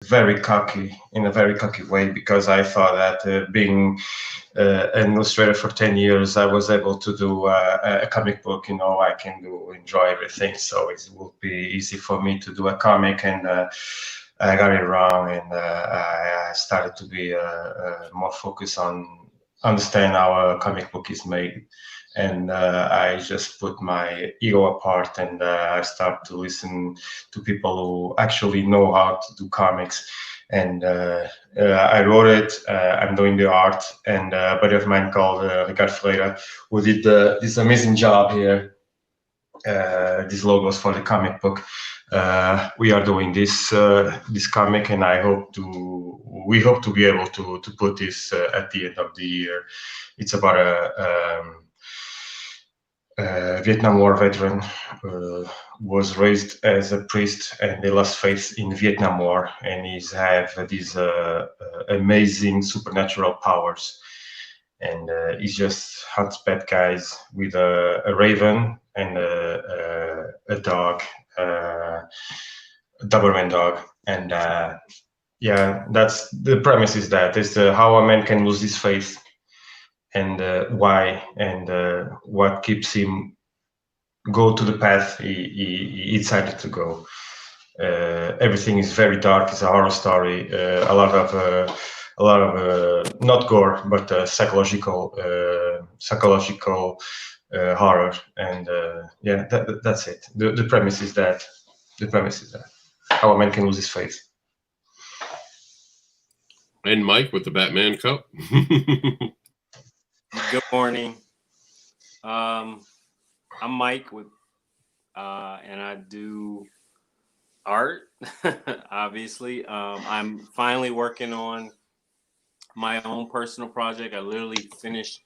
very cocky, in a very cocky way, because I thought that being an illustrator for 10 years, I was able to do a comic book. I can enjoy everything, so it will be easy for me to do a comic. And I got it wrong, and I started to be more focused on understand how a comic book is made. And I just put my ego apart, and I start to listen to people who actually know how to do comics. And I wrote it. I'm doing the art, and a buddy of mine called Ricardo Ferreira, who did this amazing job here. These logos for the comic book. We are doing this comic, and we hope to be able to put this at the end of the year. It's about a Vietnam War veteran, was raised as a priest, and he lost faith in Vietnam War, and he's have these amazing supernatural powers. And he just hunts bad guys with a raven and a dog, a Doberman dog. And that's the premise. Is that is how a man can lose his faith, and why, and what keeps him go to the path he decided to go. Everything is very dark. It's a horror story. A lot of not gore, but psychological horror. And that's it. The premise is that. The premise is that how a man can lose his faith. And Mike with the Batman cup. Good morning. I'm Mike with, and I do art. Obviously, I'm finally working on my own personal project. I literally finished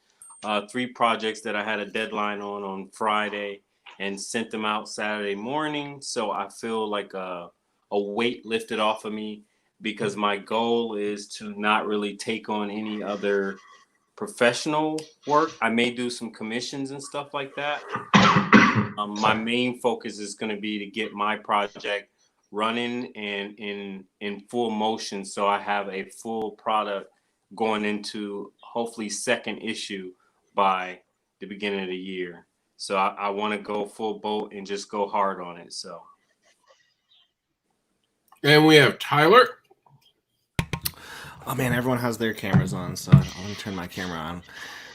3 projects that I had a deadline on Friday, and sent them out Saturday morning. So I feel like a weight lifted off of me, because my goal is to not really take on any other professional work. I may do some commissions and stuff like that. My main focus is going to be to get my project running and in full motion, so I have a full product going into hopefully second issue by the beginning of the year. So I want to go full boat and just go hard on it. So, and we have Tyler. Oh man, everyone has their cameras on, so I'm gonna turn my camera on.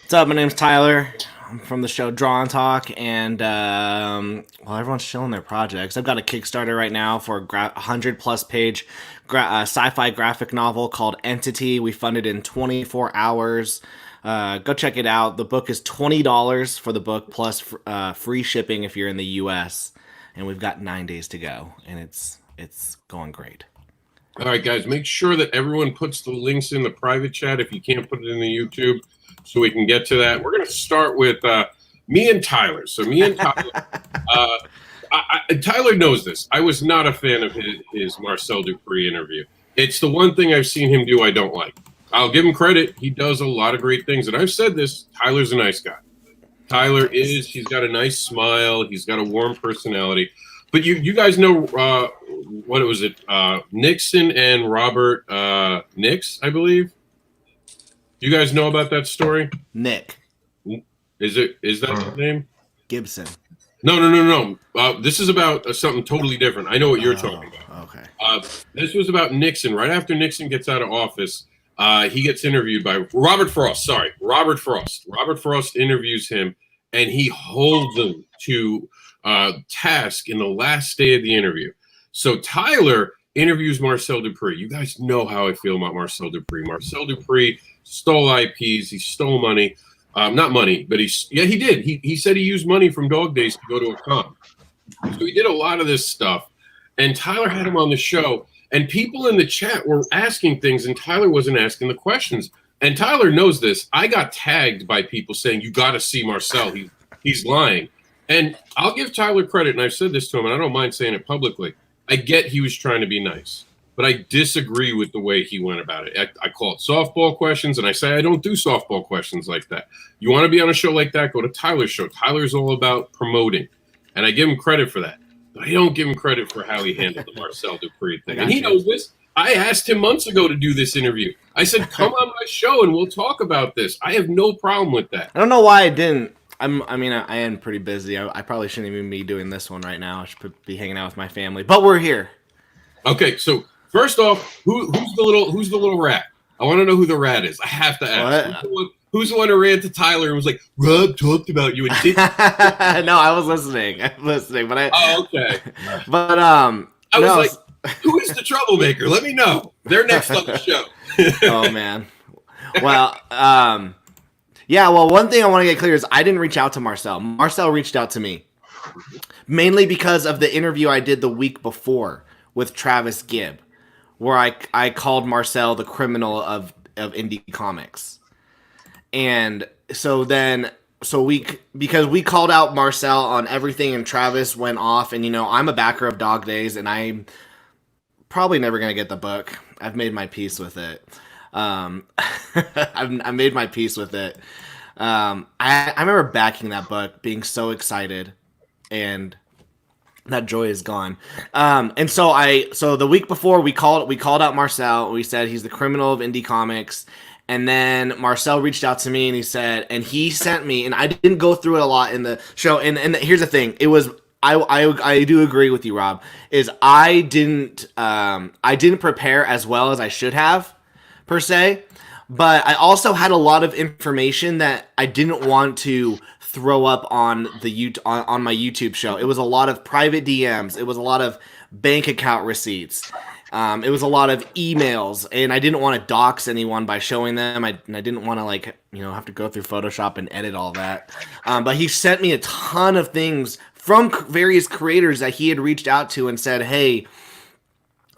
What's up? My name's Tyler. I'm from the show Draw and Talk, and everyone's showing their projects. I've got a Kickstarter right now for a 100+ page sci-fi graphic novel called Entity. We funded in 24 hours. Go check it out. The book is $20 for the book, plus free shipping if you're in the U.S. And we've got 9 days to go, and it's going great. All right, guys, make sure that everyone puts the links in the private chat if you can't put it in the YouTube, so we can get to that. We're going to start with me and Tyler. So me and Tyler, Tyler knows this. I was not a fan of his Marcel Dupree interview. It's the one thing I've seen him do I don't like. I'll give him credit. He does a lot of great things. And I've said this, Tyler's a nice guy. He's got a nice smile. He's got a warm personality. But you guys know, what was it? Nixon and Robert Nix, I believe. You guys know about that story? Nick. Is that his name? Gibson. No. This is about something totally different. I know what you're talking about. Okay. This was about Nixon. Right after Nixon gets out of office, he gets interviewed by Robert Frost. Robert Frost. Robert Frost interviews him, and he holds him to task in the last day of the interview. So Tyler interviews Marcel Dupree. You guys know how I feel about Marcel Dupree. Marcel Dupree stole IPs. He stole money. Not money, but he did. He said he used money from Dog Days to go to a con. So he did a lot of this stuff. And Tyler had him on the show. And people in the chat were asking things, and Tyler wasn't asking the questions. And Tyler knows this. I got tagged by people saying, you got to see Marcel. He's lying. And I'll give Tyler credit, and I've said this to him, and I don't mind saying it publicly. I get he was trying to be nice, but I disagree with the way he went about it. I call it softball questions, and I say I don't do softball questions like that. You want to be on a show like that, go to Tyler's show. Tyler's all about promoting, and I give him credit for that. But I don't give him credit for how he handled the Marcel Dupree thing. And he knows this. I asked him months ago to do this interview. I said, come on my show and we'll talk about this. I have no problem with that. I don't know why I didn't. I am pretty busy. I probably shouldn't even be doing this one right now. I should be hanging out with my family. But we're here. Okay, so first off, who's the little rat? I want to know who the rat is. I have to ask. Who's the one who ran to Tyler and was like, Rob talked about you and did No, I was listening. But okay. But I was like, who is the troublemaker? Let me know. They're next on the show. Oh man. Well, yeah, well, one thing I want to get clear is I didn't reach out to Marcel. Marcel reached out to me. Mainly because of the interview I did the week before with Travis Gibb, where I called Marcel the criminal of indie comics. And because we called out Marcel on everything and Travis went off, and I'm a backer of Dog Days and I'm probably never going to get the book. I've made my peace with it. I made my peace with it. I remember backing that book, being so excited, and that joy is gone. And so the week before we called out Marcel. We said he's the criminal of indie comics. And then Marcel reached out to me and he sent me, and I didn't go through it a lot in the show. And here's the thing. It was, I do agree with you, Rob, is I didn't prepare as well as I should have, per se. But I also had a lot of information that I didn't want to throw up on on my YouTube show. It was a lot of private DMs. It was a lot of bank account receipts. It was a lot of emails, and I didn't want to dox anyone by showing them. I didn't want to have to go through Photoshop and edit all that. But he sent me a ton of things from various creators that he had reached out to and said, hey,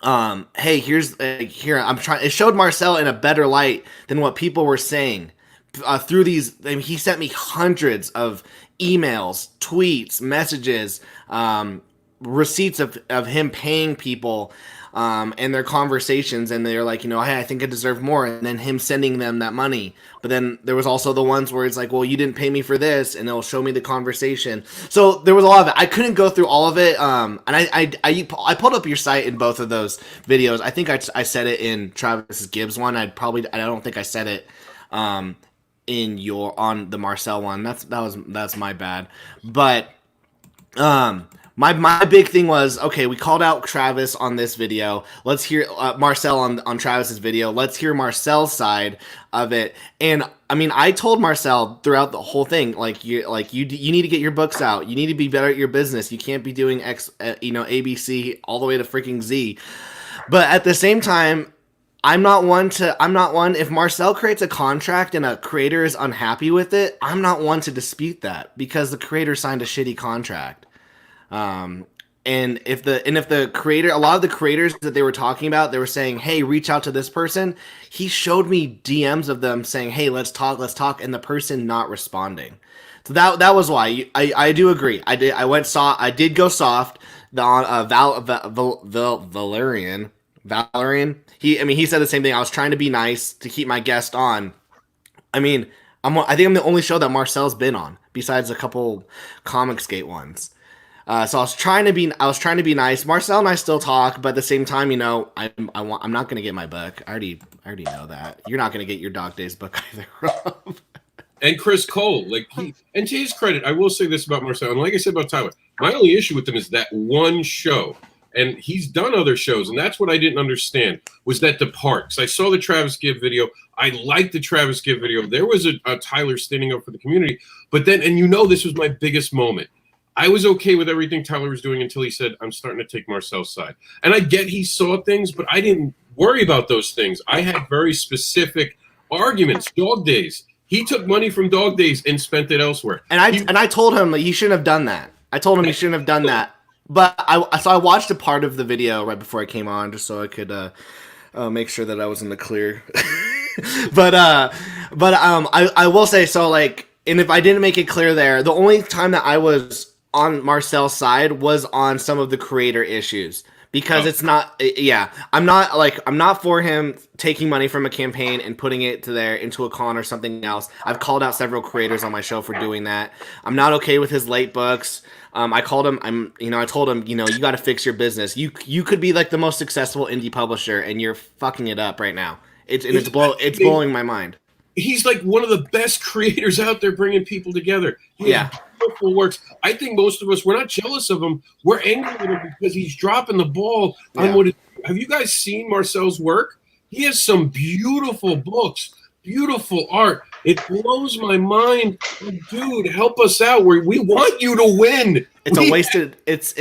here I'm trying. It showed Marcel in a better light than what people were saying through these. I mean, he sent me hundreds of emails, tweets, messages, receipts of him paying people, and their conversations, and they're like, hey, I think I deserve more, and then him sending them that money. But then there was also the ones where it's like, well, you didn't pay me for this, and it'll show me the conversation. So there was a lot of it. I couldn't go through all of it, and I pulled up your site in both of those videos. I think I said it in Travis Gibbs one. I don't think I said it on the Marcel one. That's my bad. But My big thing was, okay, we called out Travis on this video. Let's hear Marcel on Travis's video. Let's hear Marcel's side of it. And I mean, I told Marcel throughout the whole thing, you need to get your books out. You need to be better at your business. You can't be doing ABC all the way to freaking Z. But at the same time, I'm not one. If Marcel creates a contract and a creator is unhappy with it, I'm not one to dispute that because the creator signed a shitty contract. And if the creator, a lot of the creators that they were talking about, they were saying, hey, reach out to this person. He showed me DMs of them saying, hey, let's talk. And the person not responding. So that was why I do agree. I did go soft. Valerian. He said the same thing. I was trying to be nice to keep my guest on. I think I'm the only show that Marcel's been on besides a couple ComiXgate ones. So I was trying to be nice. Marcel and I still talk, but at the same time, I'm not going to get my book. I already know that. You're not going to get your Dog Days book either, Rob. And Chris Cole, and to his credit, I will say this about Marcel, and like I said about Tyler, my only issue with him is that one show. And he's done other shows, and that's what I didn't understand, was that depart. I saw the Travis Gibb video. I liked the Travis Gibb video. There was a Tyler standing up for the community. But then, and this was my biggest moment. I was okay with everything Tyler was doing until he said, I'm starting to take Marcel's side. And I get he saw things, but I didn't worry about those things. I had very specific arguments. Dog Days. He took money from Dog Days and spent it elsewhere. And I told him he shouldn't have done that. I told him he shouldn't have done that. But I watched a part of the video right before I came on just so I could make sure that I was in the clear. but I will say, so and if I didn't make it clear there, the only time that I was on Marcel's side was on some of the creator issues because it's not, I'm not for him taking money from a campaign and putting it into a con or something else. I've called out several creators on my show for doing that. I'm not okay with his late books. I called him. I told him, you got to fix your business. You could be like the most successful indie publisher, and you're fucking it up right now. It's blowing my mind. He's like one of the best creators out there, bringing people together. He has beautiful works. I think most of us, we're not jealous of him. We're angry with him because he's dropping the ball on what. Have you guys seen Marcel's work? He has some beautiful books, beautiful art. It blows my mind. Dude, help us out. We want you to win. It's a wasted. It's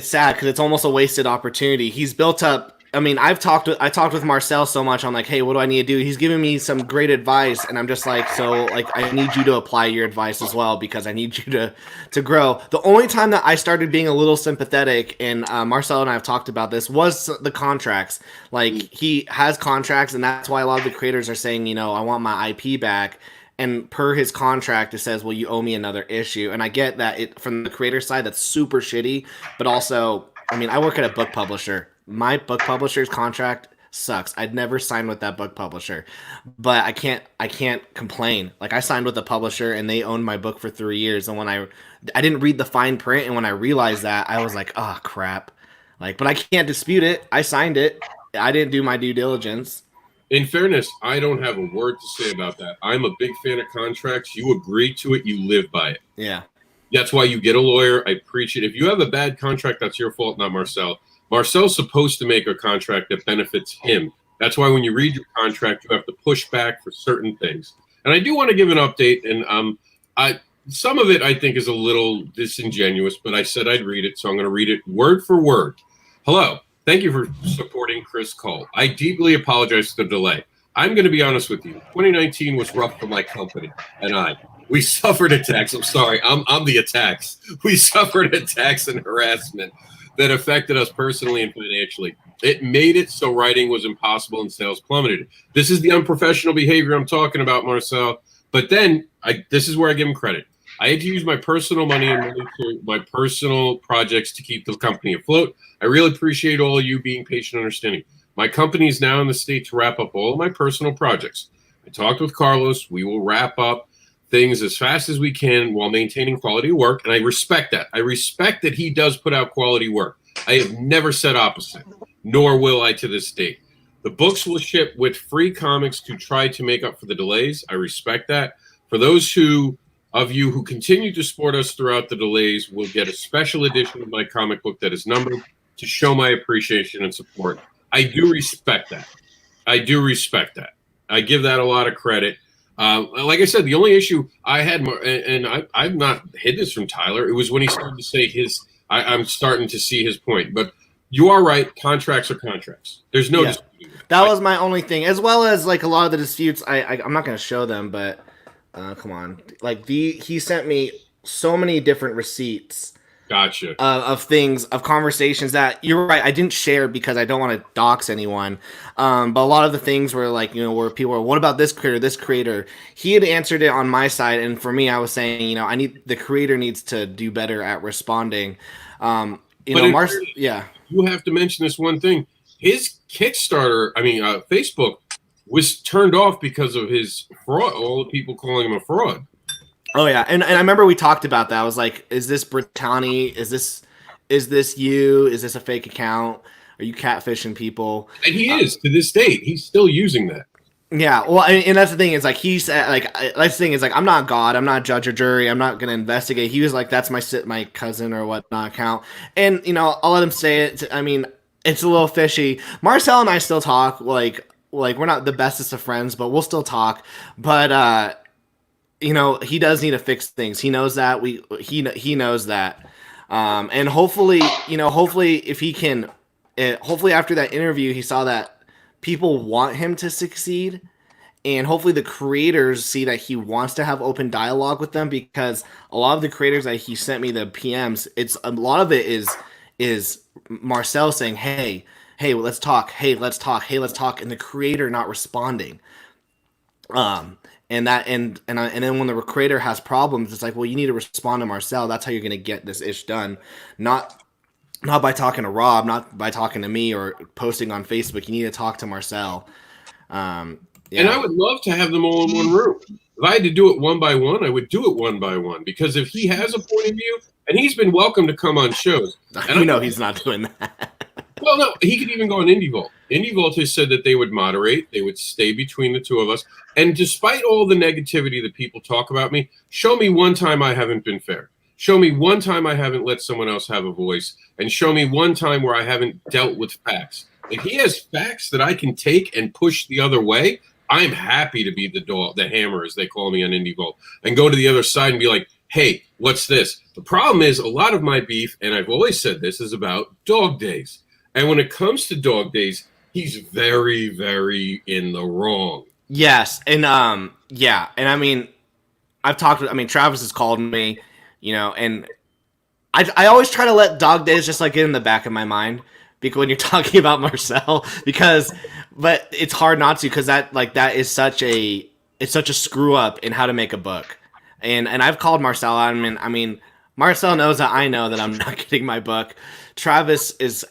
sad because it's almost a wasted opportunity. He's built up. I mean, I talked with Marcel so much. I'm like, hey, what do I need to do? He's giving me some great advice, and I'm just like, I need you to apply your advice as well because I need you to grow. The only time that I started being a little sympathetic, and Marcel and I have talked about this, was the contracts. Like, he has contracts, and that's why a lot of the creators are saying, I want my IP back. And per his contract, it says, well, you owe me another issue. And I get that from the creator side, that's super shitty. But also, I mean, I work at a book publisher. My book publisher's contract sucks. I'd never sign with that book publisher, but I can't complain. Like, I signed with a publisher and they owned my book for 3 years. And when I didn't read the fine print, and when I realized that, I was like, oh crap. Like, but I can't dispute it. I signed it. I didn't do my due diligence. In fairness, I don't have a word to say about that. I'm a big fan of contracts. You agree to it, you live by it. Yeah. That's why you get a lawyer. I preach it. If you have a bad contract, that's your fault, not Marcel. Marcel's supposed to make a contract that benefits him. That's why when you read your contract, you have to push back for certain things. And I do want to give an update, and some of it I think is a little disingenuous, but I said I'd read it, so I'm going to read it word for word. Hello. Thank you for supporting Chris Cole. I deeply apologize for the delay. I'm going to be honest with you. 2019 was rough for my company and I. We suffered attacks. I'm sorry. I'm the attacks. We suffered attacks and harassment that affected us personally and financially. It made it so writing was impossible and sales plummeted. This is the unprofessional behavior I'm talking about, Marcel. But then, this is where I give him credit. I had to use my personal money and money to my personal projects to keep the company afloat. I really appreciate all of you being patient and understanding. My company is now in the state to wrap up all of my personal projects. I talked with Carlos. We will wrap up things as fast as we can while maintaining quality work, and I respect that. I respect that he does put out quality work. I have never said opposite, nor will I to this date. The books will ship with free comics to try to make up for the delays. I respect that. For those of you who continue to support us throughout the delays, will get a special edition of my comic book that is numbered to show my appreciation and support. I do respect that. I give that a lot of credit. Like I said, the only issue I had, and I've not hid this from Tyler, it was when he started to say I'm starting to see his point. But you are right. Contracts are contracts. There's no dispute. That was my only thing, as well as like a lot of the disputes. I'm not going to show them, but come on. Like he sent me so many different receipts. Gotcha. Of things, of conversations that you're right. I didn't share because I don't want to dox anyone. But a lot of the things were like, where people were, what about this creator? He had answered it on my side. And for me, I was saying, the creator needs to do better at responding. You have to mention this one thing. His Kickstarter, Facebook was turned off because of his fraud. All the people calling him a fraud. Oh yeah, and I remember we talked about that. I was like, "Is this Brittany? Is this you? Is this a fake account? Are you catfishing people?" And he is to this date. He's still using that. Yeah, well, and that's the thing is like he said that's the thing is like I'm not God, I'm not judge or jury, I'm not gonna investigate. He was like, "That's my cousin or whatnot account," and I'll let him say it. I mean, it's a little fishy. Marcel and I still talk. Like we're not the bestest of friends, but we'll still talk. But he does need to fix things. He knows that. He knows that. And hopefully if he can, hopefully after that interview, he saw that people want him to succeed, and hopefully the creators see that he wants to have open dialogue with them, because a lot of the creators that he sent me the PMs, a lot of it is Marcel saying, hey, let's talk. Hey, let's talk. And the creator not responding. And then when the creator has problems, it's like, well, you need to respond to Marcel. That's how you're going to get this ish done. Not by talking to Rob, not by talking to me or posting on Facebook. You need to talk to Marcel. And I would love to have them all in one room. If I had to do it one by one, I would do it one by one, because if he has a point of view, and he's been welcome to come on shows. And he's not doing that. Well, no, he could even go on Indie Vault. Indie Vault has said that they would moderate. They would stay between the two of us. And despite all the negativity that people talk about me, show me one time I haven't been fair. Show me one time I haven't let someone else have a voice. And show me one time where I haven't dealt with facts. If he has facts that I can take and push the other way, I'm happy to be the hammer, as they call me on Indie Vault, and go to the other side and be like, hey, what's this? The problem is a lot of my beef, and I've always said this, is about Dog Days. And when it comes to Dog Days, he's very, very in the wrong. Yes, and yeah, and I mean, Travis has called me, and I always try to let Dog Days just like get in the back of my mind, because when you're talking about Marcel, but it's hard not to, because that is such a screw up in how to make a book, and I've called Marcel out. I mean, Marcel knows that I know that I'm not getting my book. Travis is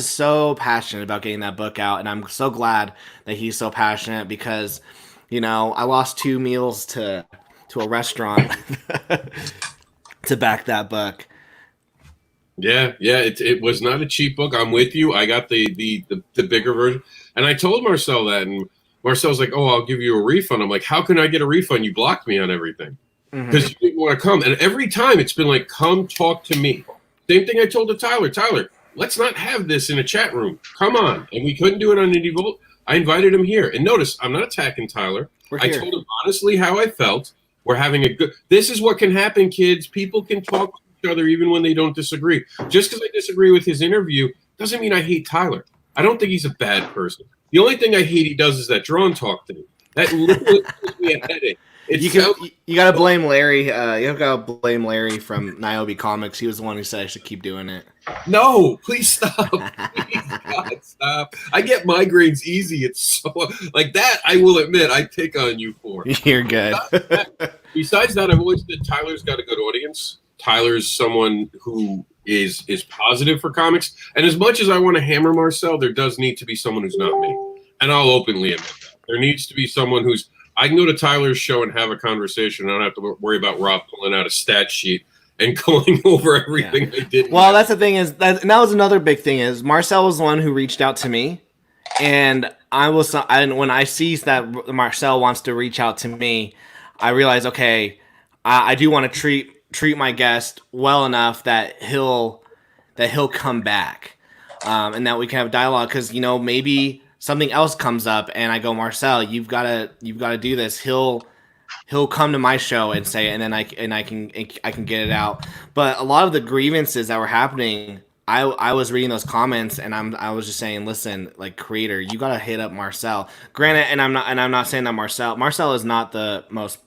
so passionate about getting that book out, and I'm so glad that he's so passionate, because, I lost 2 meals to a restaurant to back that book. Yeah, it was not a cheap book. I'm with you. I got the bigger version, and I told Marcel that, and Marcel's like, "Oh, I'll give you a refund." I'm like, "How can I get a refund? You blocked me on everything because you didn't want to come." And every time it's been like, "Come talk to me." Same thing I told to Tyler. Tyler, let's not have this in a chat room. Come on. And we couldn't do it on Indie Vault. I invited him here. And notice, I'm not attacking Tyler. I told him honestly how I felt. We're having a good... This is what can happen, kids. People can talk to each other even when they don't disagree. Just because I disagree with his interview doesn't mean I hate Tyler. I don't think he's a bad person. The only thing I hate he does is that drawn talk thing. That literally gives me a headache. You gotta blame Larry. You gotta blame Larry from Niobe Comics. He was the one who said I should keep doing it. No, please stop. Please, God, stop. I get migraines easy. It's so like that. I will admit, I pick on you for. You're good. Besides that, I've always said Tyler's got a good audience. Tyler's someone who is positive for comics. And as much as I want to hammer Marcel, there does need to be someone who's not me. And I'll openly admit that. There needs to be someone who's... I can go to Tyler's show and have a conversation. I don't have to worry about Rob pulling out a stat sheet and going over everything I did. Well, that's the thing is that was another big thing is Marcel was the one who reached out to me, and when I see that Marcel wants to reach out to me, I realize, okay, I do want to treat my guest well enough that he'll come back, and that we can have dialogue, because maybe something else comes up and I go, Marcel, you've got to do this. He'll come to my show and say it, and then I can get it out. But a lot of the grievances that were happening, I was reading those comments, and I was just saying, listen, like, creator, you got to hit up Marcel. Granted, and I'm not saying that Marcel is not the most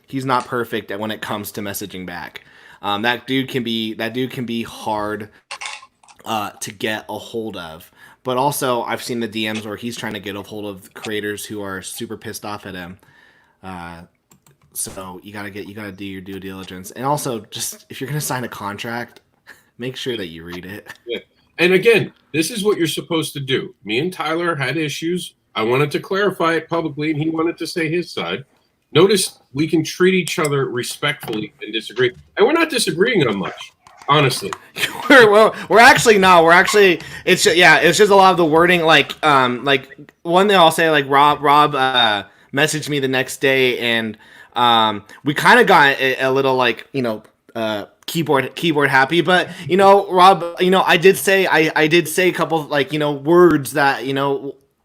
he's not perfect when it comes to messaging back. That dude can be hard to get a hold of. But also, I've seen the DMs where he's trying to get a hold of creators who are super pissed off at him. So you gotta do your due diligence, and also just if you're gonna sign a contract, make sure that you read it. Yeah. And again, this is what you're supposed to do. Me and Tyler had issues. I wanted to clarify it publicly, and he wanted to say his side. Notice we can treat each other respectfully and disagree, and we're not disagreeing on much. Honestly, we're actually not. We're actually it's just a lot of the wording. Like one thing I'll say, like Rob messaged me the next day, and we kind of got a little like keyboard happy. But Rob, I did say a couple like words that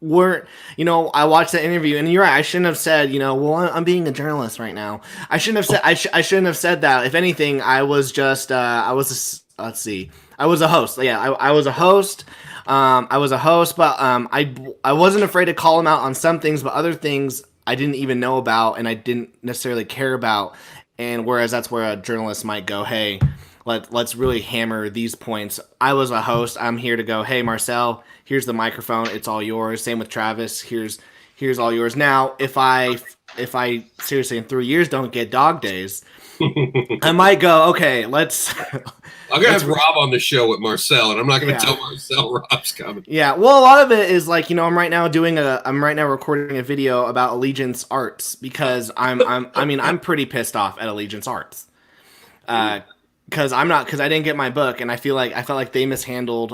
weren't, I watched the interview, and you're right. I shouldn't have said, well, I'm being a journalist right now. I shouldn't have said, I shouldn't have said that. If anything, I was just, I was a host. Yeah, I was a host. But I wasn't afraid to call him out on some things, but other things I didn't even know about, and I didn't necessarily care about. And whereas that's where a journalist might go, hey, let's really hammer these points. I was a host. I'm here to go, hey, Marcel, here's the microphone. It's all yours. Same with Travis. Here's here's all yours. Now, if I seriously in 3 years don't get dog days, I might go, okay, let's. I'm gonna have Rob on the show with Marcel, and I'm not gonna tell Marcel Rob's coming. Yeah, well, a lot of it is like, I'm right now recording a video about Allegiance Arts because I'm pretty pissed off at Allegiance Arts, because I didn't get my book, and I felt like they mishandled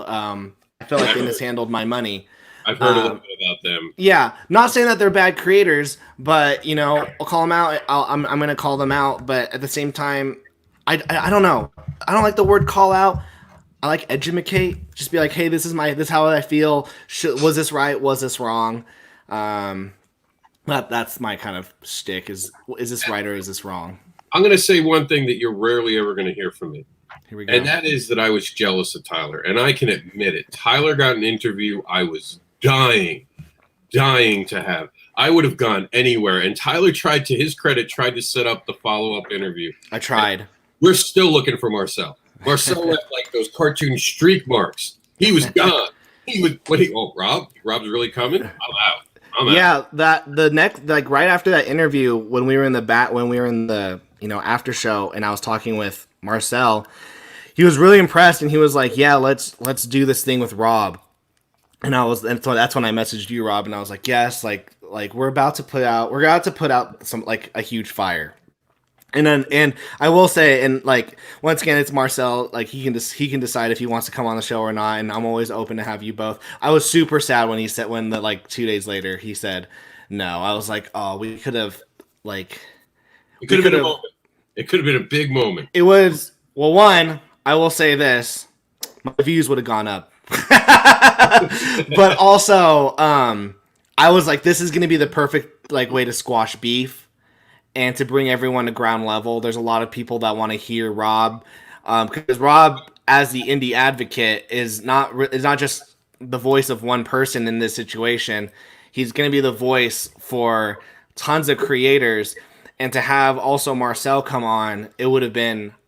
my money. I've heard a little bit about them. Yeah, not saying that they're bad creators, but I'll call them out. I'm gonna call them out, but at the same time, I don't know. I don't like the word call out. I like educate. Just be like, hey, this is how I feel. Was this right? Was this wrong? That's my kind of shtick. Is this right or is this wrong? I'm gonna say one thing that you're rarely ever gonna hear from me. Here we go. And that is that I was jealous of Tyler, and I can admit it. Tyler got an interview I was dying to have. I would have gone anywhere, and Tyler tried to set up the follow-up interview. I tried. And we're still looking for Marcel. Marcel left like those cartoon streak marks. He was gone. Rob's really coming? I'm out. Yeah, right after that interview, when we were in the after show, and I was talking with Marcel, he was really impressed, and he was like, "Yeah, let's do this thing with Rob." And so that's when I messaged you, Rob, and I was like, "Yes, like we're about to put out some like a huge fire." And I will say, and like once again, it's Marcel. Like he can decide if he wants to come on the show or not, and I'm always open to have you both. I was super sad when 2 days later he said no. I was like, oh, we could have like. It could have been a moment. It could have been a big moment. It was one. I will say this: my views would have gone up. But also, I was like, this is going to be the perfect way to squash beef and to bring everyone to ground level. There's a lot of people that want to hear Rob, because Rob, as the indie advocate, is not just the voice of one person in this situation. He's going to be the voice for tons of creators. And to have also Marcel come on,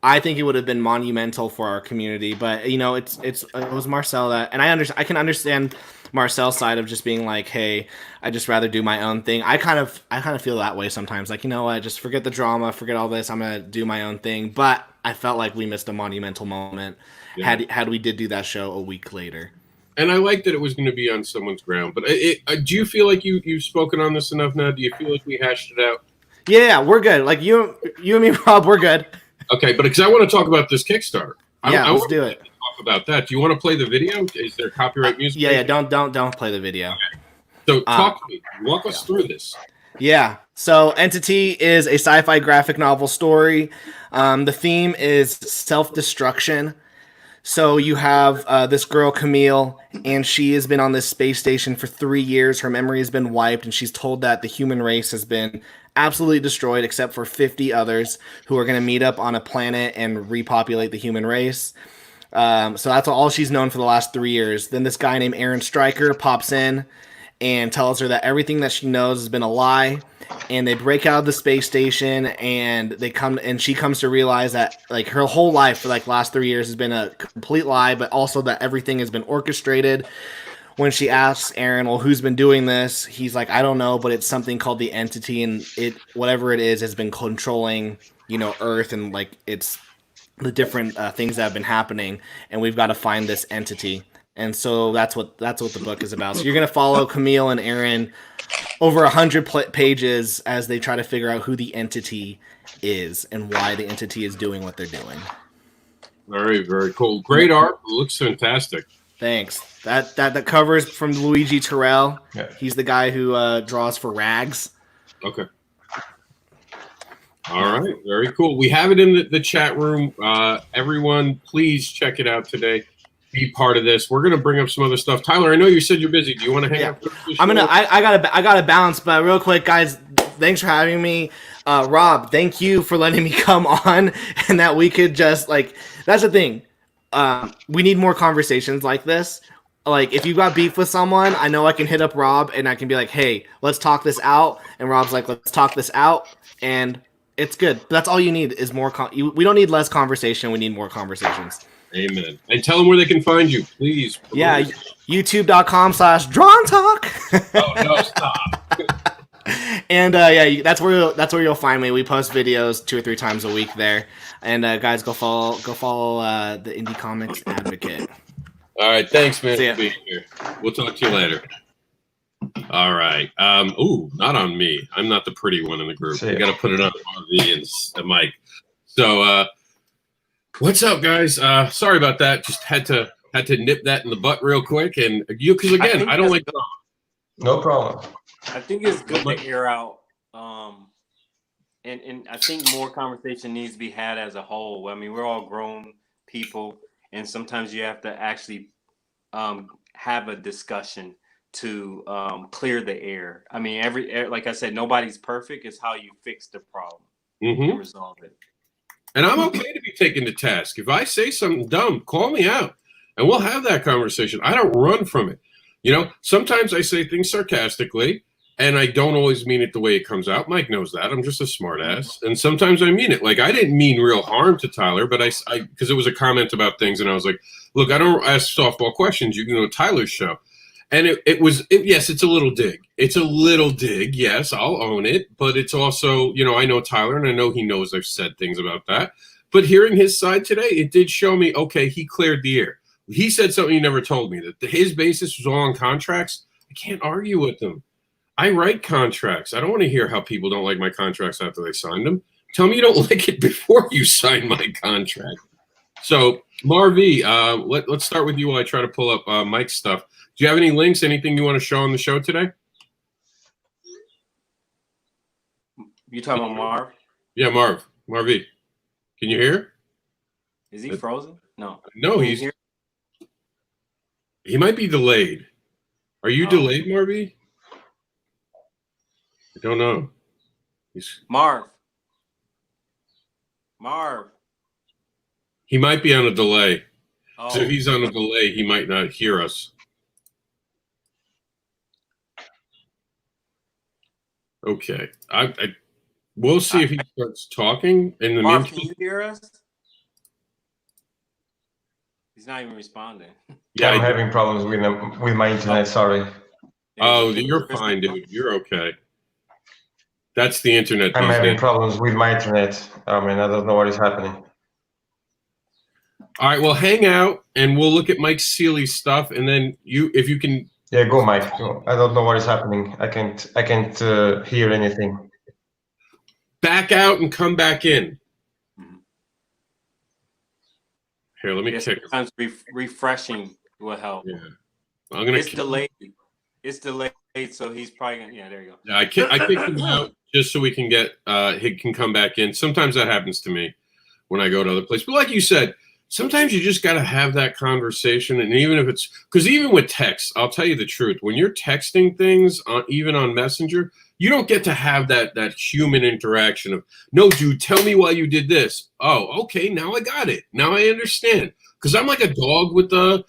I think it would have been monumental for our community. But it was Marcel and I can understand Marcel's side of just being like, hey, I just rather do my own thing. I kind of feel that way sometimes. Like, what, just forget the drama, forget all this. I'm gonna do my own thing. But I felt like we missed a monumental moment had we do that show a week later. And I like that it was going to be on someone's ground. But do you feel like you've spoken on this enough now? Do you feel like we hashed it out? Yeah, we're good. Like you and me, Rob, we're good. Okay, but because I want to talk about this Kickstarter. Let's do it. Talk about that. Do you want to play the video? Is there copyright music? Yeah. Don't play the video. Okay. So talk to me. Walk us through this. Yeah. So Entity is a sci-fi graphic novel story. The theme is self-destruction. So you have this girl, Camille, and she has been on this space station for 3 years. Her memory has been wiped, and she's told that the human race has been absolutely destroyed except for 50 others who are going to meet up on a planet and repopulate the human race. So that's all she's known for the last 3 years. Then this guy named Aaron Stryker pops in and tells her that everything that she knows has been a lie. And they break out of the space station, and she comes to realize that her whole life for last 3 years has been a complete lie, but also that everything has been orchestrated. When she asks Aaron, well, who's been doing this? He's like, I don't know, but it's something called the Entity, and whatever it is has been controlling, Earth, and it's the different things that have been happening, and we've got to find this entity. And so that's what the book is about. So you're going to follow Camille and Aaron over 100 pages as they try to figure out who the entity is and why the entity is doing what they're doing. Very, very cool. Great art. It looks fantastic. Thanks. That cover is from Luigi Terrell. Yeah. He's the guy who draws for Rags. Okay. All right. Very cool. We have it in the chat room. Everyone, please check it out today. Be part of this. We're gonna bring up some other stuff. Tyler, I know you said you're busy. Do you want to hang out? I gotta bounce, but real quick, guys, thanks for having me. Rob, thank you for letting me come on, and that we could just that's the thing. We need more conversations like this. If you got beef with someone, I know I can hit up Rob and I can be like, hey, let's talk this out. And Rob's like, let's talk this out. And it's good. But that's all you need is more. We don't need less conversation. We need more conversations. Amen. And tell them where they can find you, please. Yeah, youtube.com/drawntalk. Oh, no, stop. And yeah, that's where you'll find me. We post videos 2 or 3 times a week there. And guys, go follow the Indie Comics Advocate. All right, thanks, man, See ya. for being here. We'll talk to you later. All right. Ooh, not on me. I'm not the pretty one in the group. We got to put it on RV and Mike. So, what's up, guys? Sorry about that. Just had to nip that in the butt real quick. And because again, I don't like drama. No problem. I think it's good to air out. And I think more conversation needs to be had as a whole. I mean, we're all grown people, and sometimes you have to actually have a discussion to clear the air. I mean, like I said, nobody's perfect. It's how you fix the problem and resolve it. And I'm okay to be taken to task. If I say something dumb, call me out, and we'll have that conversation. I don't run from it. You know, sometimes I say things sarcastically, and I don't always mean it the way it comes out. Mike knows that. I'm just a smart ass. And sometimes I mean it. Like, I didn't mean real harm to Tyler, but I because it was a comment about things, and I was like, look, I don't ask softball questions. You can go to Tyler's show. And yes, it's a little dig. It's a little dig. Yes, I'll own it. But it's also, you know, I know Tyler, and I know he knows I've said things about that. But hearing his side today, it did show me, okay, he cleared the air. He said something he never told me, that his basis was all on contracts. I can't argue with him. I write contracts. I don't want to hear how people don't like my contracts after they signed them. Tell me you don't like it before you sign my contract. So, Marv, let's start with you while I try to pull up Mike's stuff. Do you have any links, anything you want to show on the show today? You talking about Marv? Yeah, Marv. Can you hear? Is he frozen? No. No, he's here. He might be delayed. Are you delayed, Marv? I don't know. Marv. He might be on a delay. Oh. So if he's on a delay, he might not hear us. Okay. We'll see if he starts talking. In the Marv, meantime, can you hear us? He's not even responding. Yeah, I'm having problems with my internet. Sorry. Oh, you're fine, dude. You're okay. That's the internet. I'm having problems with my internet. I mean, I don't know what is happening. All right, well, hang out, and we'll look at Mike Seeley's stuff, and then if you can. Yeah, go, Mike. Go. I don't know what is happening. I can't hear anything. Back out and come back in. Here, let me check. Sometimes refreshing will help. Yeah, It's delayed. It's delayed, so he's probably gonna. Yeah, there you go. Yeah, I kicked him out just so we can get he can come back in. Sometimes that happens to me when I go to other places. But like you said, sometimes you just got to have that conversation, and even if it's because even with text, I'll tell you the truth. When you're texting things, even on Messenger, you don't get to have that human interaction of, no, dude, tell me why you did this. Oh, okay, now I got it. Now I understand. Because I'm like a dog with the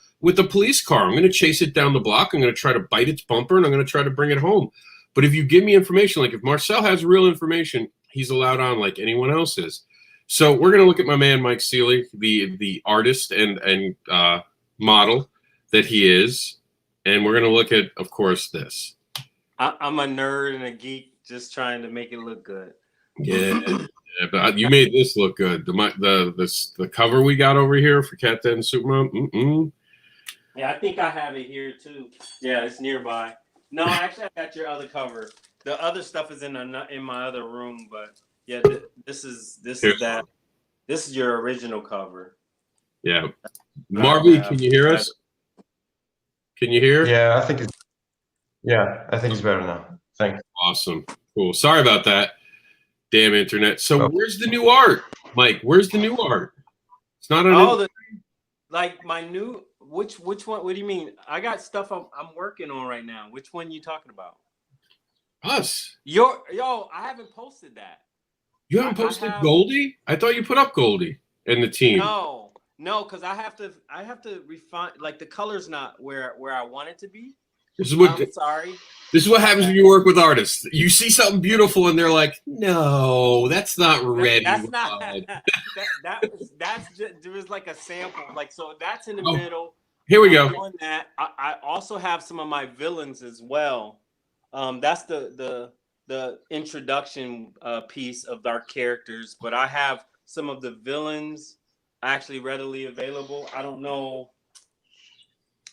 police car. I'm going to chase it down the block. I'm going to try to bite its bumper, and I'm going to try to bring it home. But if you give me information, like if Marcel has real information, he's allowed on like anyone else is. So we're going to look at my man, Mike Seeley, the artist and model that he is. And we're going to look at, of course, this. I'm a nerd and a geek just trying to make it look good. Yeah, but you made this look good. The cover we got over here for Cat Dad and Supermom. Yeah, I think I have it here too. Yeah, it's nearby. No, actually, I got your other cover. The other stuff is in my other room, but yeah, this is that. This is your original cover. Yeah, Marvy, can you hear us? Can you hear? Yeah, I think it's better now. Thanks. Awesome. Cool. Sorry about that. Damn internet. So where's the new art, Mike? Where's the new art? It's not on. Like my new. Which one? What do you mean? I got stuff I'm working on right now. Which one you talking about? Us. I haven't posted that. You haven't posted Goldie? I thought you put up Goldie and the team. No, because I have to refine. Like the color's not where I want it to be. This is what I'm sorry. This is what happens when you work with artists. You see something beautiful, and they're like, "No, that's not ready." That's not. That's just, there was like a sample. Like, so that's in the middle. Here we go. On that, I also have some of my villains as well. That's the introduction piece of our characters, but I have some of the villains actually readily available. I don't know.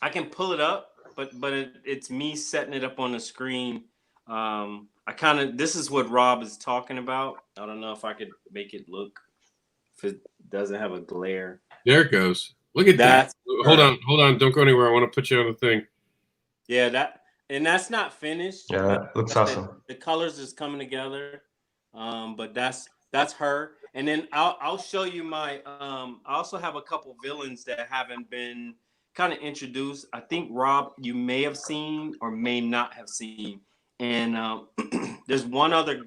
I can pull it up, but it's me setting it up on the screen. This is what Rob is talking about. I don't know if I could make it look, if it doesn't have a glare. There it goes. Look at that. Hold on. Don't go anywhere. I want to put you on the thing. Yeah, that's not finished. Yeah, looks awesome. The colors is coming together. But that's her. And then I'll show you my I also have a couple villains that haven't been kind of introduced. I think Rob, you may have seen or may not have seen. And there's one other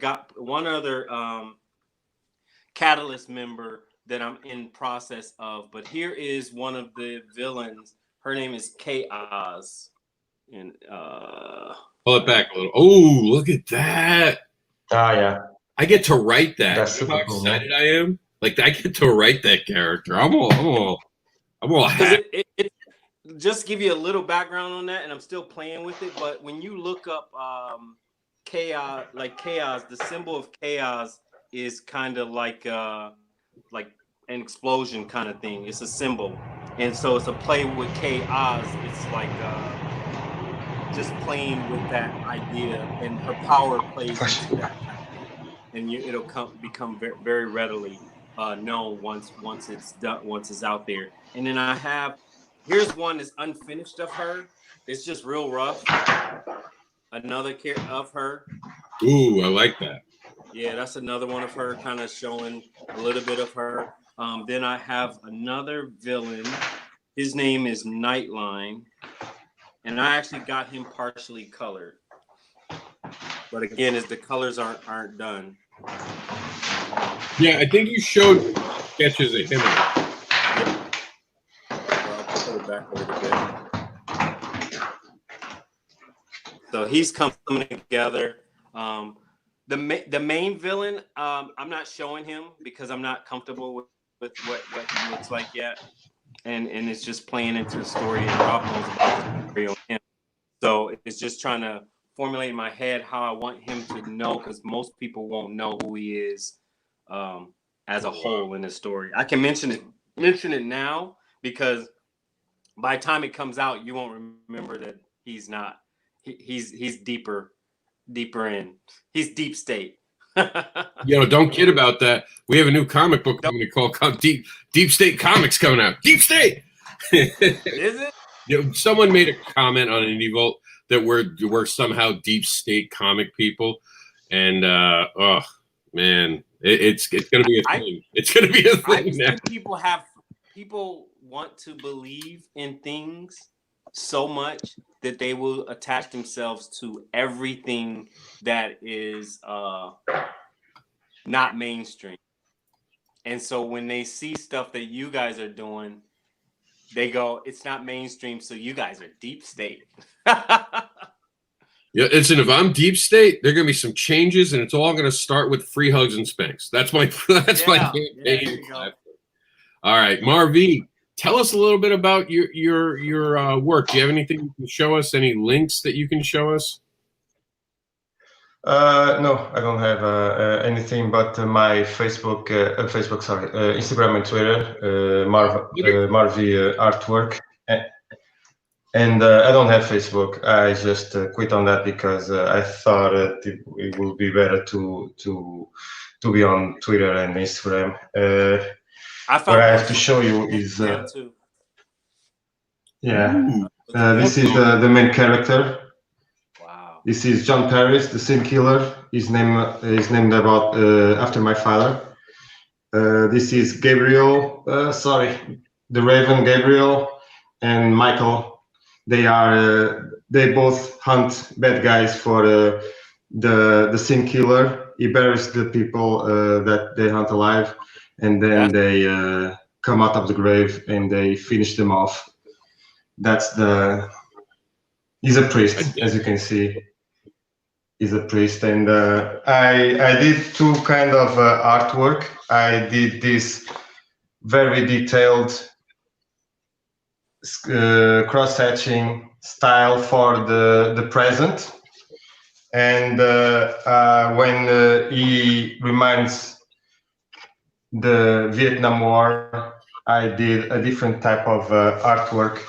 Catalyst member that I'm in process of. But here is one of the villains. Her name is Chaos. And pull it back a little. Oh, look at that. Ah, yeah. I get to write that. That's super how cool, excited I am. Like, I get to write that character. I'm all happy. It just give you a little background on that, and I'm still playing with it. But when you look up chaos, the symbol of chaos is kind of like an explosion kind of thing. It's a symbol, and so it's a play with chaos. It's like just playing with that idea, and her power plays into that, and it'll become very, very readily known once it's done, once it's out there. And then here's one that's unfinished of her. It's just real rough. Another of her. Ooh, I like that. Yeah, that's another one of her, kind of showing a little bit of her. Then I have another villain. His name is Nightline, and I actually got him partially colored. But again, the colors aren't done. Yeah, I think you showed sketches of him. I'll put it back a little bit. So he's coming together. The main villain, I'm not showing him because I'm not comfortable with what he looks like yet, and it's just playing into the story, and Rob knows about the story on him. So it's just trying to formulate in my head how I want him to know, because most people won't know who he is as a whole in the story. I can mention it now, because by the time it comes out, you won't remember that he's not. He's deeper in. He's deep state. Yo, don't kid about that. We have a new comic book company called Deep State Comics coming out. Deep State. Is it? Someone made a comment on Indie Vault that we're somehow deep state comic people, and oh man, it's gonna be a thing. It's gonna be a thing now. People want to believe in things so much that they will attach themselves to everything that is not mainstream. And so when they see stuff that you guys are doing, they go, it's not mainstream, so you guys are deep state. Yeah, if I'm deep state, there are gonna be some changes, and it's all gonna start with free hugs and spanks. That's my campaign. All right, Marv, tell us a little bit about your work. Do you have anything you can show us? Any links that you can show us? No, I don't have anything but my Instagram and Twitter, Marv Artwork, and I don't have Facebook. I just quit on that because I thought it would be better to be on Twitter and Instagram. What I have to show you is this is the main character. Wow. This is John Paris, the Sin Killer. His name is named after my father. This is Gabriel. The Raven Gabriel and Michael. They both hunt bad guys for the Sin Killer. He buries the people that they hunt alive, and then they come out of the grave and they finish them off. He's a priest, as you can see. is a priest, and I did two kind of artwork. I did this very detailed cross-hatching style for the present, and when he reminds the Vietnam War, I did a different type of artwork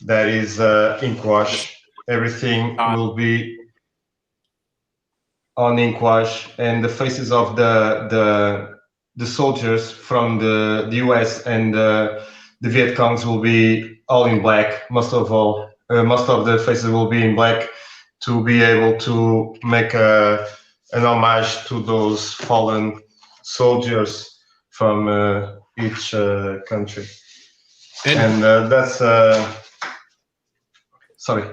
that is ink wash. Everything will be on ink wash, and the faces of the soldiers from the US and the Viet Congs will be all in black. Most of the faces will be in black to be able to make an homage to those fallen soldiers from each country. And that's sorry.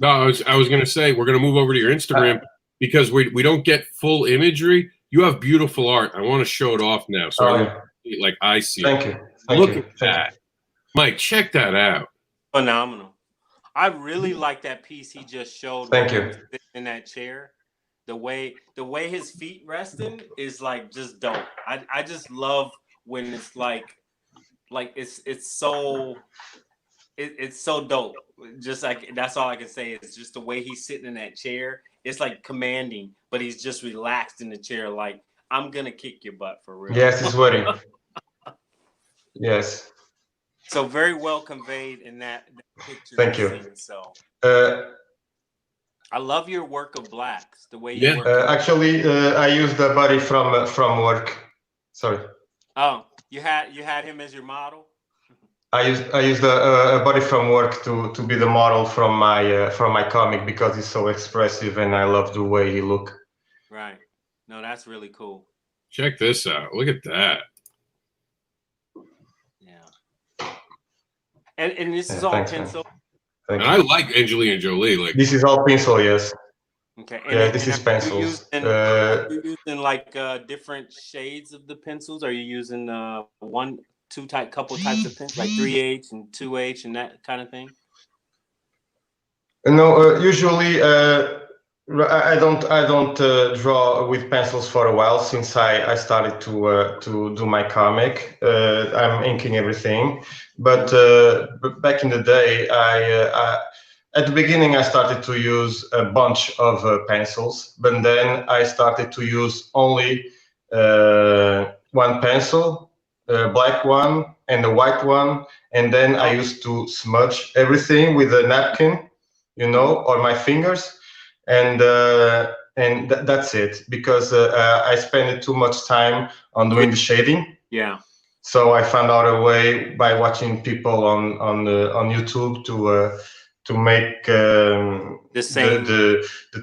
No, I was going to say we're going to move over to your Instagram because we don't get full imagery. You have beautiful art. I want to show it off now, so like I see. Thank you. Look at that, Mike. Check that out. Phenomenal. I really like that piece he just showed. Thank you. In that chair, the way his feet resting is like just dope. I just love when it's like it's so dope. Just like that's all I can say is just the way he's sitting in that chair. It's like commanding, but he's just relaxed in the chair. Like I'm gonna kick your butt for real. Yes, he's waiting. Yes. So very well conveyed in that picture. Thank you. Scene, so I love your work of blacks. The way you work. Actually, I used the body from work. Sorry. Oh, you had him as your model. I used a body from work to be the model from my comic because he's so expressive and I love the way he look. Right. No, that's really cool. Check this out. Look at that. Yeah. And this is all thanks, pencil. And I like Angelina Jolie. Like this is all pencil, yes. Okay. This is pencils. Are you using like different shades of the pencils? Are you using couple types of pencils, like 3H and 2H and that kind of thing? No, usually I don't draw with pencils for a while since I started to do my comic. I'm inking everything, but back in the day, at the beginning I started to use a bunch of pencils, but then I started to use only one pencil. A black one and a white one, and then I used to smudge everything with a napkin, or my fingers, and that's it because I spent too much time on doing the shading. Yeah. So I found out a way by watching people on YouTube to make the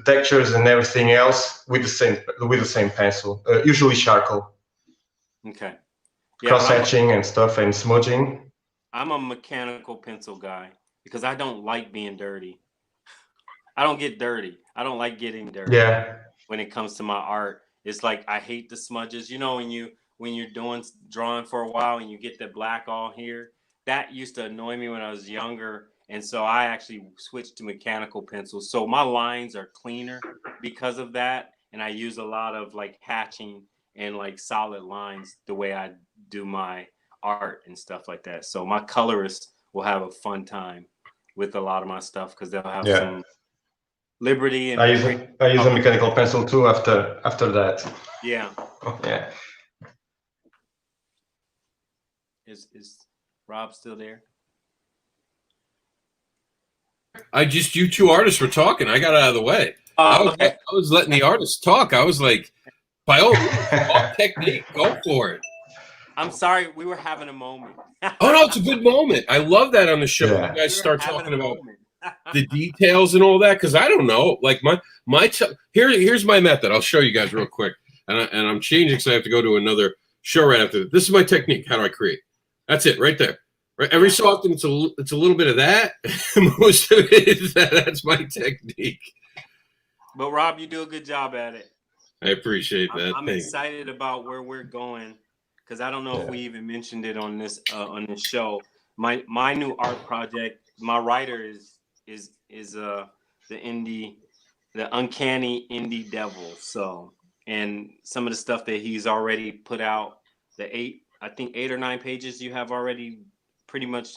textures and everything else with the same pencil, usually charcoal. Okay. Yeah, cross-hatching and stuff and smudging. I'm a mechanical pencil guy because I don't like being dirty. I don't get dirty. I don't like getting dirty. Yeah. When it comes to my art, it's like I hate the smudges. When you're drawing for a while and you get the black all here, that used to annoy me when I was younger, and so I actually switched to mechanical pencils. So my lines are cleaner because of that, and I use a lot of like hatching and like solid lines the way I do my art and stuff like that. So my colorists will have a fun time with a lot of my stuff because they'll have some liberty. And I use a mechanical pencil too after that. Yeah. Yeah. Is Rob still there? You two artists were talking. I got out of the way. I was letting the artists talk. I was like, by all means, technique, go for it. I'm sorry, we were having a moment. Oh no, it's a good moment. I love that on the show. Yeah. You guys start talking about the details and all that because I don't know. Like here's my method. I'll show you guys real quick, and I'm changing because I have to go to another show right after this. This is my technique. How do I create? That's it, right there. Right. Every so often, it's a little bit of that. Most of it is that. That's my technique. But Rob, you do a good job at it. I appreciate that. I'm excited about where we're going because I don't know if we even mentioned it on this show. My new art project. My writer is the INDEE the uncanny indie devil. So, and some of the stuff that he's already put out, I think 8 or 9 pages you have already pretty much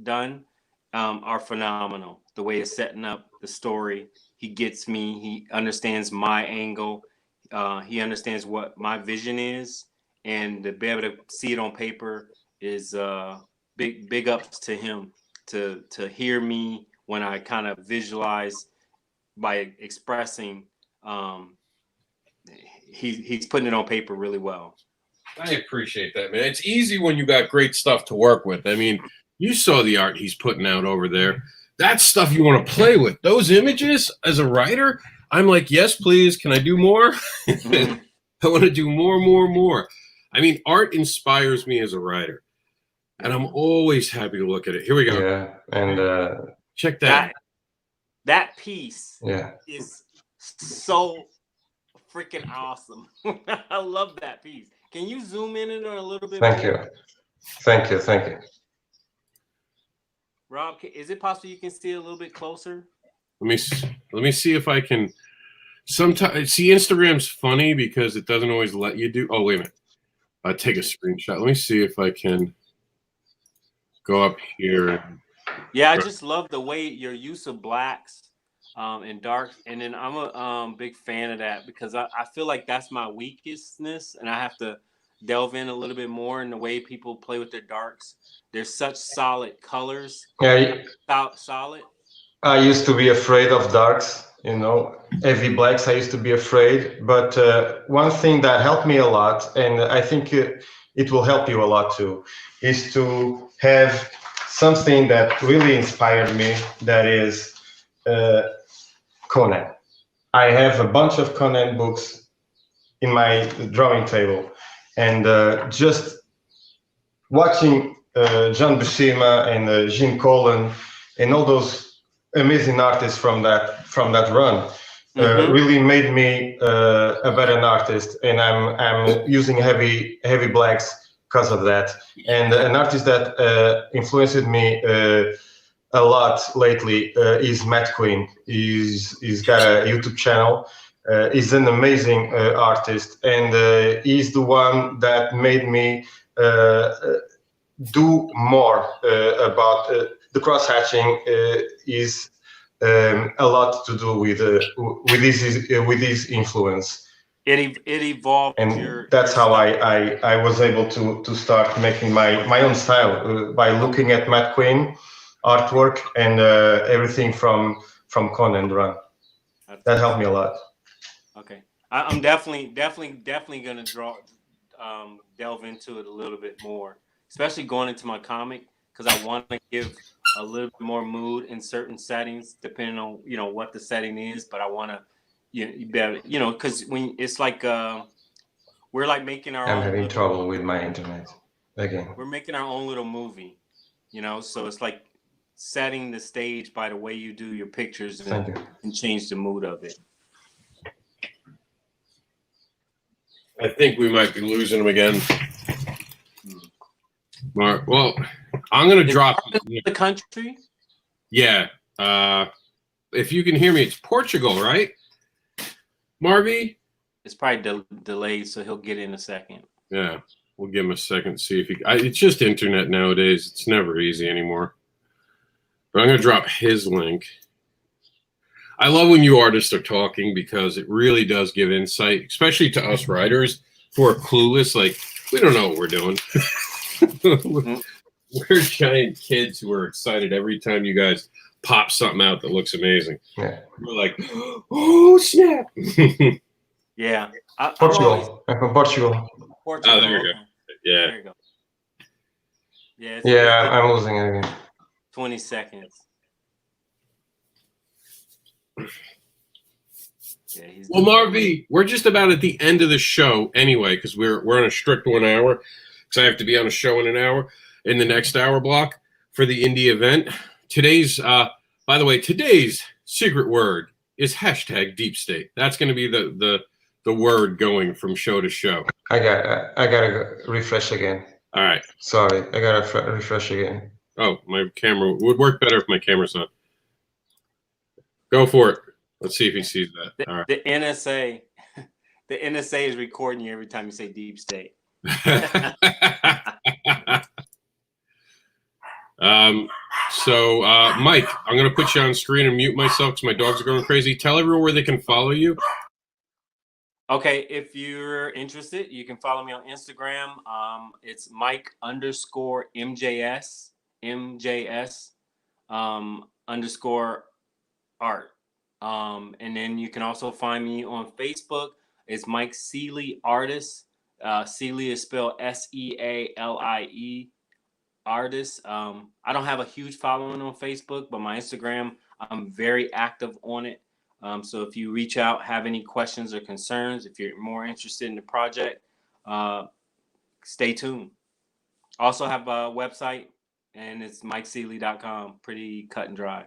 done, are phenomenal. The way it's setting up the story, he gets me. He understands my angle. He understands what my vision is, and to be able to see it on paper is big ups to him. To hear me when I kind of visualize by expressing, he's putting it on paper really well. I appreciate that, man. It's easy when you got great stuff to work with. I mean, you saw the art he's putting out over there. That's stuff you want to play with. Those images, as a writer, I'm like, yes, please. Can I do more? I want to do more. I mean, art inspires me as a writer, and I'm always happy to look at it. Here we go. Yeah, and check that. That piece yeah, is so freaking awesome. I love that piece. Can you zoom in it a little bit? Thank you. Rob, is it possible you can see it a little bit closer? Let me see if I can. Sometimes, see, Instagram's funny because it doesn't always let you do. Oh, wait a minute. Take a screenshot. Let me see if I can go up here. Yeah, I just love the way your use of blacks and darks, and then I'm a big fan of that because I feel like that's my weakness, and I have to delve in a little bit more in the way people play with their darks. There's such solid colors. Yeah, solid. I used to be afraid of darks, heavy blacks. I used to be afraid, but one thing that helped me a lot, and I think it will help you a lot too, is to have something that really inspired me. That is Conan. I have a bunch of Conan books in my drawing table, and just watching John Buscema and Gene Colan and all those amazing artists from that run really made me a better artist, and I'm using heavy blacks because of that. And an artist that influenced me a lot lately is Matt Quinn. He's got a YouTube channel. He's an amazing artist, and he's the one that made me do more about the cross hatching. Is a lot to do with his influence. It evolved, and that's how I was able to start making my own style by looking at Matt Quinn artwork and everything from Conan Run. That helped me a lot. Okay, I'm definitely gonna delve into it a little bit more, especially going into my comic, because I want to give a little bit more mood in certain settings, depending on what the setting is. But I want to, because when it's like we're like making our. I'm having trouble with my internet again. We're making our own little movie, so it's like setting the stage by the way you do your pictures and change the mood of it. I think we might be losing him again. Mark, well, I'm going to drop the country. Yeah. If you can hear me, it's Portugal, right? Marvy? It's probably delayed, so he'll get in a second. Yeah. We'll give him a second, see if he... it's just internet nowadays. It's never easy anymore. But I'm going to drop his link. I love when you artists are talking because it really does give insight, especially to us writers who are clueless. Like, we don't know what we're doing. We're giant kids who are excited every time you guys pop something out that looks amazing. Yeah. We're like, oh, snap. Yeah. Portugal. I'm from Portugal. Oh, there you go. Yeah. There you go. Yeah, I'm losing it again. 20 seconds. Yeah, well, Marvy, we're just about at the end of the show anyway, because we're on a strict 1 hour. Because I have to be on a show in an hour, in the next hour block for the indie event. Today's, by the way, today's secret word is #Deep State. That's going to be the word going from show to show. I gotta refresh again. All right. Sorry, I gotta refresh again. Oh, my camera would work better if my camera's on. Go for it. Let's see if he sees that. All right. The NSA, the NSA is recording you every time you say deep state. So, Mike, I'm going to put you on screen and mute myself because my dogs are going crazy. Tell everyone where they can follow you. Okay, if you're interested, you can follow me on Instagram. It's Mike_MJS, MJS _ art. And then you can also find me on Facebook. It's Mike Sealy Artist. Sealy is spelled SEALIE Artist. I don't have a huge following on Facebook, but my Instagram, I'm very active on it. So if you reach out, have any questions or concerns, if you're more interested in the project, stay tuned. Also have a website, and it's MikeSealy.com. Pretty cut and dry.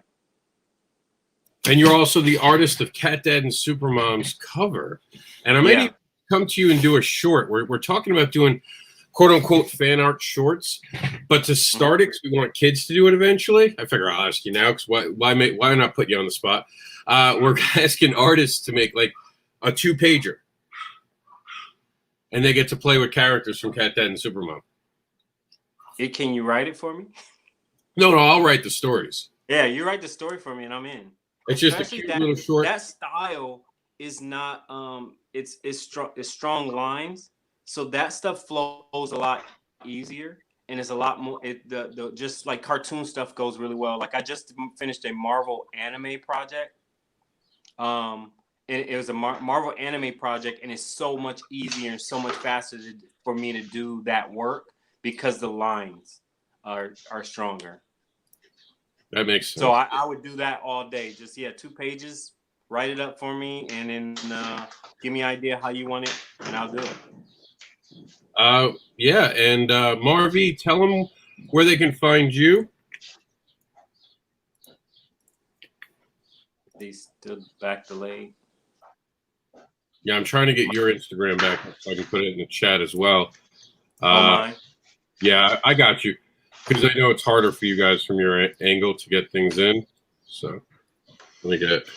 And you're also the artist of Cat Dad and Supermom's cover. And I might even come to you and do a short. We're talking about doing quote-unquote fan art shorts. But to start it, because we want kids to do it eventually, I figure I'll ask you now, because why not put you on the spot? We're asking artists to make like a 2-pager. And they get to play with characters from Cat Dad and Supermom. Can you write it for me? No, I'll write the stories. Yeah, you write the story for me and I'm in. It's just especially a cute little short. That style is not it's strong lines, so that stuff flows a lot easier and it's a lot more. The just like cartoon stuff goes really well. Like I just finished a Marvel anime project. And it was a Marvel anime project, and it's so much easier and so much faster for me to do that work because the lines are stronger. That makes sense. So I would do that all day. Just 2 pages, write it up for me, and then give me an idea how you want it, and I'll do it. And Marvy, tell them where they can find you. They stood back delayed. Yeah, I'm trying to get your Instagram back so I can put it in the chat as well. Mine? Yeah, I got you. Because I know it's harder for you guys from your angle to get things in. So let me get it.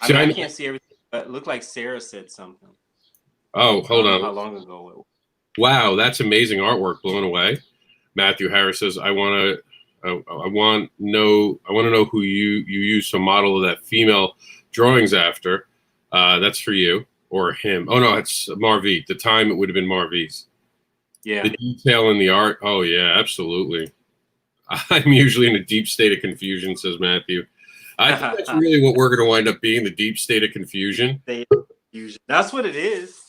I can't see everything, but it looked like Sarah said something. Oh, hold on. How long ago it was. Wow, that's amazing artwork. Blown away. Matthew Harris says, I want to know who you use some model of that female drawings after. That's for you or him. Oh no, it's Marvy. The time it would have been Marvy's. Yeah. The detail in the art. Oh yeah, absolutely. I'm usually in a deep state of confusion, says Matthew. I think that's really what we're going to wind up being, the deep state of confusion. That's what it is.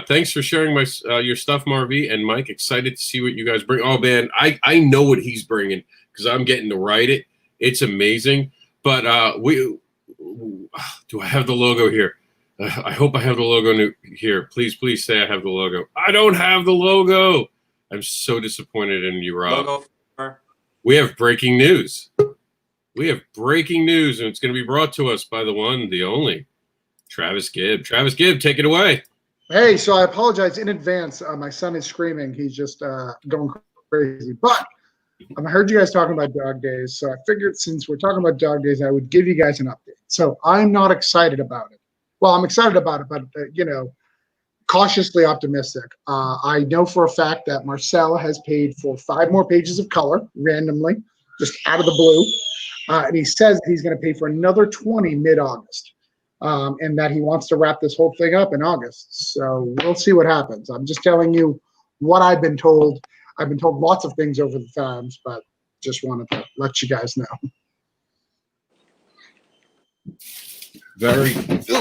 Thanks for sharing your stuff, Marvy and Mike. Excited to see what you guys bring. Oh man, I know what he's bringing because I'm getting to write it. It's amazing. But do I have the logo here? I hope I have the logo here. Please say I have the logo. I don't have the logo. I'm so disappointed in you, Rob. We have breaking news. We have breaking news, and it's going to be brought to us by the one, the only, Travis Gibb. Travis Gibb, take it away. Hey, so I apologize in advance. My son is screaming. He's just going crazy. But I heard you guys talking about dog days, so I figured since we're talking about dog days, I would give you guys an update. So I'm not excited about it. Well, I'm excited about it, but, cautiously optimistic. I know for a fact that Marcel has paid for 5 more pages of color randomly, just out of the blue. And he says he's going to pay for another 20 mid-August, and that he wants to wrap this whole thing up in August. So we'll see what happens. I'm just telling you what I've been told. I've been told lots of things over the times, but just wanted to let you guys know.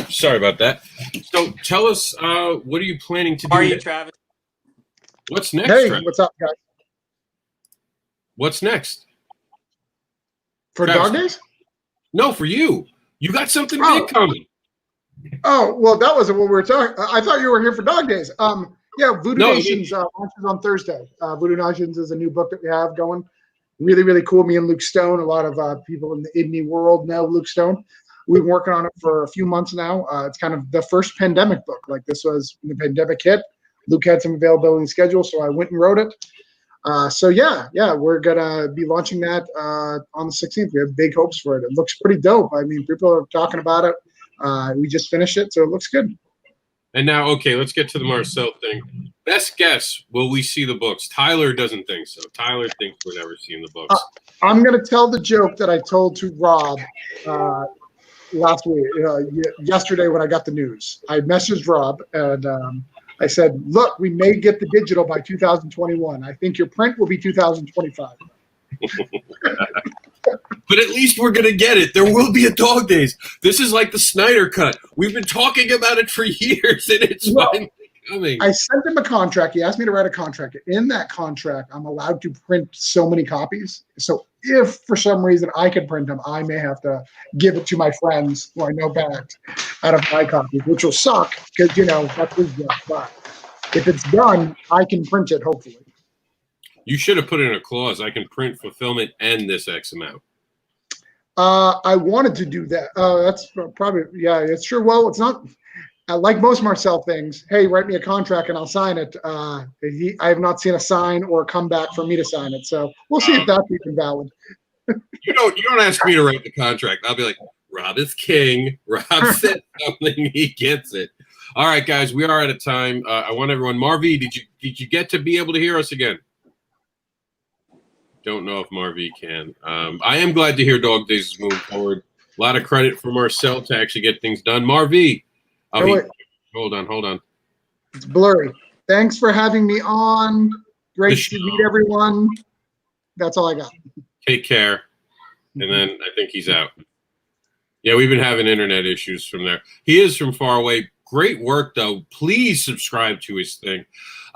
Sorry about that. So tell us, what are you planning to do? How are you, Travis? What's next? Hey, Travis? what's up, guys? What's next? For Travis, dog days? No, for you. You got something big coming. Oh, well, that wasn't what we were talking. I thought you were here for dog days. Voodoo Nations launches on Thursday. Voodoo Nations is a new book that we have going. Really, really cool. Me and Luke Stone. A lot of people in the INDEE world know Luke Stone. We've been working on it for a few months now. It's kind of the first pandemic book. Like this was when the pandemic hit. Luke had some availability schedule, so I went and wrote it. So yeah, we're gonna be launching that on the 16th. We have big hopes for it. It looks pretty dope. I mean, people are talking about it. We just finished it, so it looks good. And now, okay, let's get to the Marcel thing. Best guess, will we see the books? Tyler doesn't think so. Tyler thinks we're never seeing the books. I'm gonna tell the joke that I told to Rob last week, yesterday when I got the news. I messaged Rob and I said, "Look, we may get the digital by 2021. I think your print will be 2025." But at least we're going to get it. There will be a Dog Days. This is like the Snyder Cut. We've been talking about it for years, and it's finally coming. I sent him a contract. He asked me to write a contract. In that contract, I'm allowed to print so many copies. So if for some reason I can print them, I may have to give it to my friends who I know back out of my copies, which will suck because, that's his job. But if it's done, I can print it, hopefully. You should have put in a clause. I can print fulfillment and this X amount. I wanted to do that. That's probably, yeah, it's sure. Well, it's not like most Marcel things. Hey, write me a contract and I'll sign it. I have not seen a sign or a comeback for me to sign it. So we'll see if that's even valid. You don't ask me to write the contract. I'll be like, Rob is king. Rob said something. He gets it. All right, guys, we are out of time. I want everyone. Marvy, did you get to be able to hear us again? Don't know if Marvy can. I am glad to hear Dog Days is moving forward. A lot of credit for Marcel to actually get things done. Marvy. Hold on. It's blurry. Thanks for having me on. Great to meet everyone. That's all I got. Take care. And then I think he's out. Yeah, we've been having internet issues from there. He is from far away. Great work, though. Please subscribe to his thing.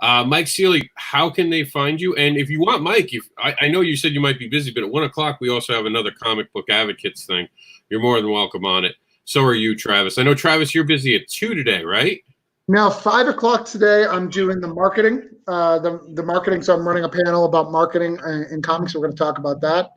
Mike Seeley, how can they find you? And if you want Mike, I know you said you might be busy, but at 1 o'clock we also have another comic book advocates thing. You're more than welcome on it. So are you, Travis. I know, Travis, you're busy at 2 today, right? Now, 5 o'clock today, I'm doing the marketing. The marketing, so I'm running a panel about marketing in comics. We're going to talk about that.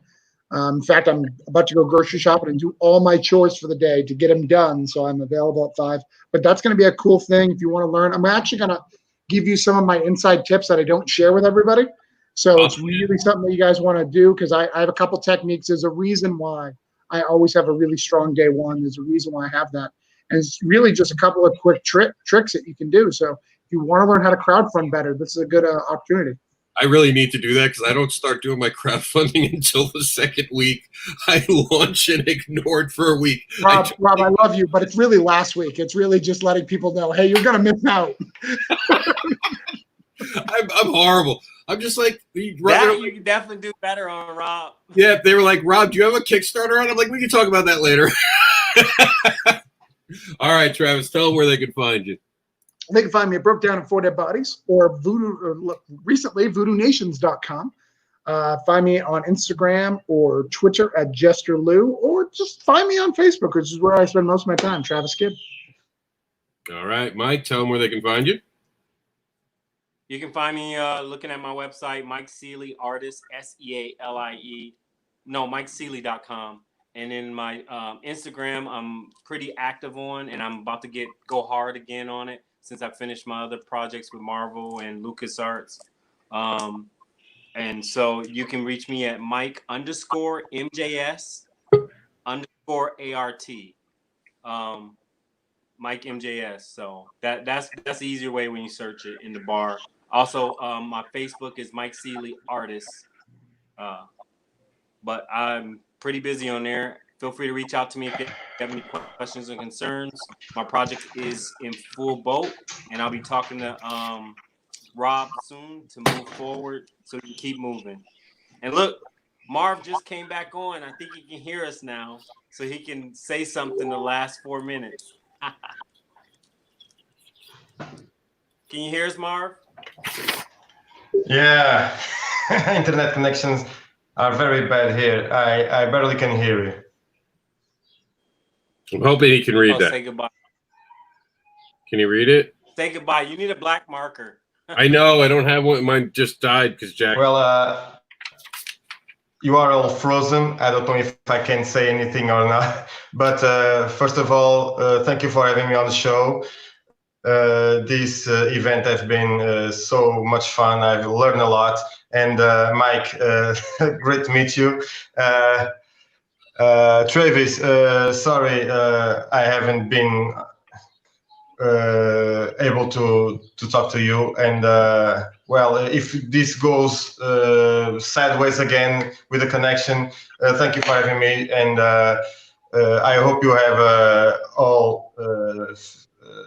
In fact, I'm about to go grocery shopping and do all my chores for the day to get them done, so I'm available at 5. But that's going to be a cool thing if you want to learn. I'm actually going to give you some of my inside tips that I don't share with everybody. So it's really something that you guys want to do because I have a couple techniques. There's a reason why I always have a really strong day one. There's a reason why I have that. And it's really just a couple of quick tricks that you can do. So if you want to learn how to crowdfund better, this is a good opportunity. I really need to do that because I don't start doing my crowdfunding until the second week. I launch and ignore it for a week. Rob, I love you, but it's really last week. It's really just letting people know, hey, you're going to miss out. I'm horrible. I'm just like, you can definitely do better on Rob. Yeah, they were like, Rob, do you have a Kickstarter on? I'm like, we can talk about that later. All right, Travis, tell them where they can find you. They can find me at Broke Down in 4 Dead Bodies or recently VoodooNations.com. Find me on Instagram or Twitter at Jester Lou, or just find me on Facebook, which is where I spend most of my time, Travis Kidd. All right, Mike, tell them where they can find you. You can find me looking at my website, Mike Seeley, artist, SEALIE. No, MikeSeeley.com. And in my Instagram, I'm pretty active on, and I'm about to go hard again on it since I finished my other projects with Marvel and LucasArts. And so you can reach me at Mike_MJS_ART. Mike MJS. So that's the easier way when you search it in the bar. Also, my Facebook is Mike Seeley Artist. But I'm pretty busy on there. Feel free to reach out to me if you have any questions or concerns. My project is in full boat, and I'll be talking to Rob soon to move forward so we can keep moving. And look, Marv just came back on. I think he can hear us now, so he can say something the last 4 minutes. Can you hear us, Marv? Yeah, internet connections are very bad here. I barely can hear you. I'm hoping he can read that. Say goodbye. Can he read it? Say goodbye. You need a black marker. I know. I don't have one. Mine just died because Jack. Well, you are all frozen. I don't know if I can say anything or not. But first of all, thank you for having me on the show. this event has been so much fun. I've learned a lot. And Mike, great to meet you. Travis, sorry, I haven't been able to talk to you. And well, if this goes sideways again with the connection, thank you for having me. And I hope you have all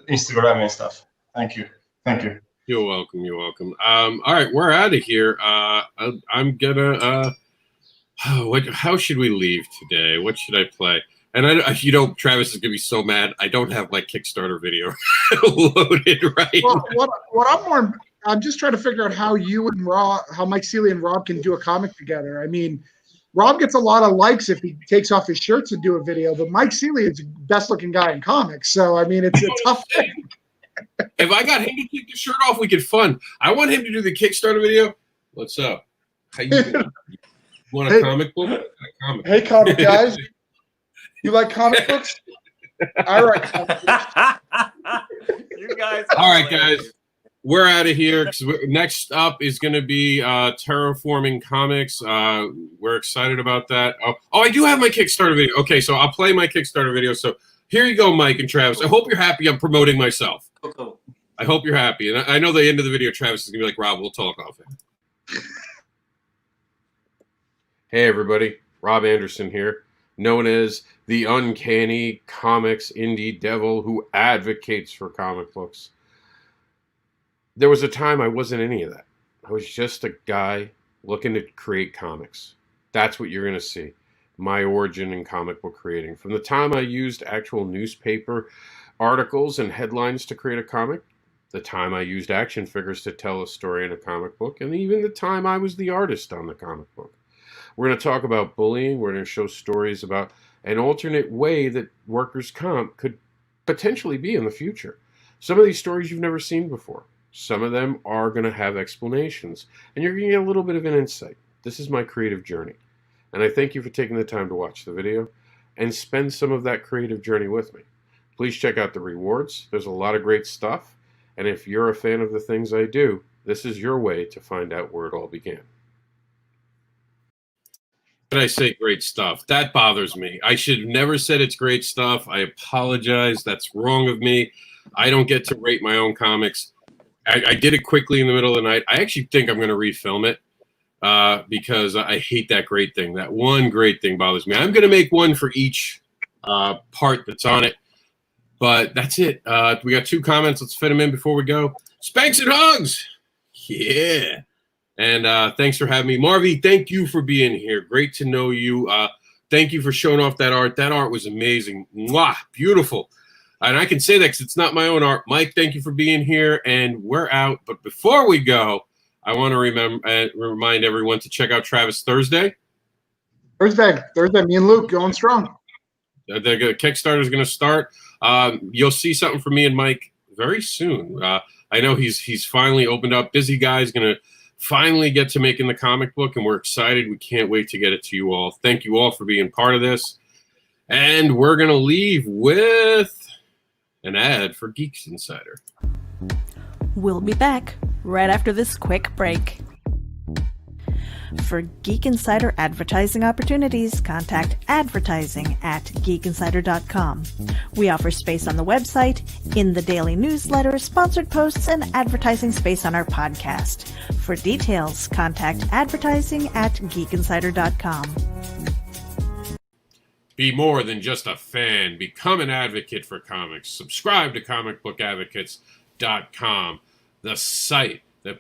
Instagram and stuff. Thank you. Thank you. You're welcome. You're welcome. All right, we're out of here. I'm gonna. How should we leave today? What should I play? And Travis is gonna be so mad. I don't have my Kickstarter video loaded right. Well, I'm just trying to figure out how you and how Mike Seeley and Rob can do a comic together. I mean, Rob gets a lot of likes if he takes off his shirt to do a video, but Mike Seeley is the best looking guy in comics. So I mean, it's a tough thing. If I got him to take the shirt off, we could fun. I want him to do the Kickstarter video. What's up? How you doing? You want a comic book? Hey, comic guys. You like comic books? I write comic books. You guys. All right, guys. We're out of here. Next up is going to be Terraforming Comics. We're excited about that. Oh, I do have my Kickstarter video. Okay, so I'll play my Kickstarter video. So here you go, Mike and Travis. I hope you're happy I'm promoting myself. Cool. I hope you're happy. And I know the end of the video, Travis is going to be like, Rob, we'll talk off it. Hey, everybody. Rob Anderson here, known as the Uncanny Comics Indie Devil who advocates for comic books. There was a time I wasn't any of that. I was just a guy looking to create comics. That's what you're going to see. My origin in comic book creating. From the time I used actual newspaper articles and headlines to create a comic, the time I used action figures to tell a story in a comic book, and even the time I was the artist on the comic book. We're going to talk about bullying. We're going to show stories about an alternate way that workers' comp could potentially be in the future. Some of these stories you've never seen before. Some of them are going to have explanations, and you're going to get a little bit of an insight. This is my creative journey, and I thank you for taking the time to watch the video and spend some of that creative journey with me. Please check out the rewards. There's a lot of great stuff, and if you're a fan of the things I do, this is your way to find out where it all began. Did I say great stuff? That bothers me. I should have never said it's great stuff. I apologize. That's wrong of me. I don't get to rate my own comics. I did it quickly in the middle of the night. I actually think I'm going to refilm it because I hate that great thing. That one great thing bothers me. I'm going to make one for each part that's on it. But that's it. We got 2 comments. Let's fit them in before we go. Spanks and hugs. Yeah. And thanks for having me. Marvy, thank you for being here. Great to know you. Thank you for showing off that art. That art was amazing. Mwah, beautiful. And I can say that because it's not my own art. Mike, thank you for being here. And we're out. But before we go, I want to remind everyone to check out Travis Thursday. Thursday. Me and Luke going strong. The Kickstarter is going to start. You'll see something from me and Mike very soon. I know he's finally opened up. Busy guy's going to finally get to making the comic book, and we're excited. We can't wait to get it to you all. Thank you all for being part of this. And we're going to leave with an ad for Geeks Insider. We'll be back right after this quick break. For Geek Insider advertising opportunities, contact advertising@geekinsider.com. We offer space on the website, in the daily newsletter, sponsored posts, and advertising space on our podcast. For details, contact advertising@geekinsider.com. Be more than just a fan. Become an advocate for comics. Subscribe to comicbookadvocates.com, the site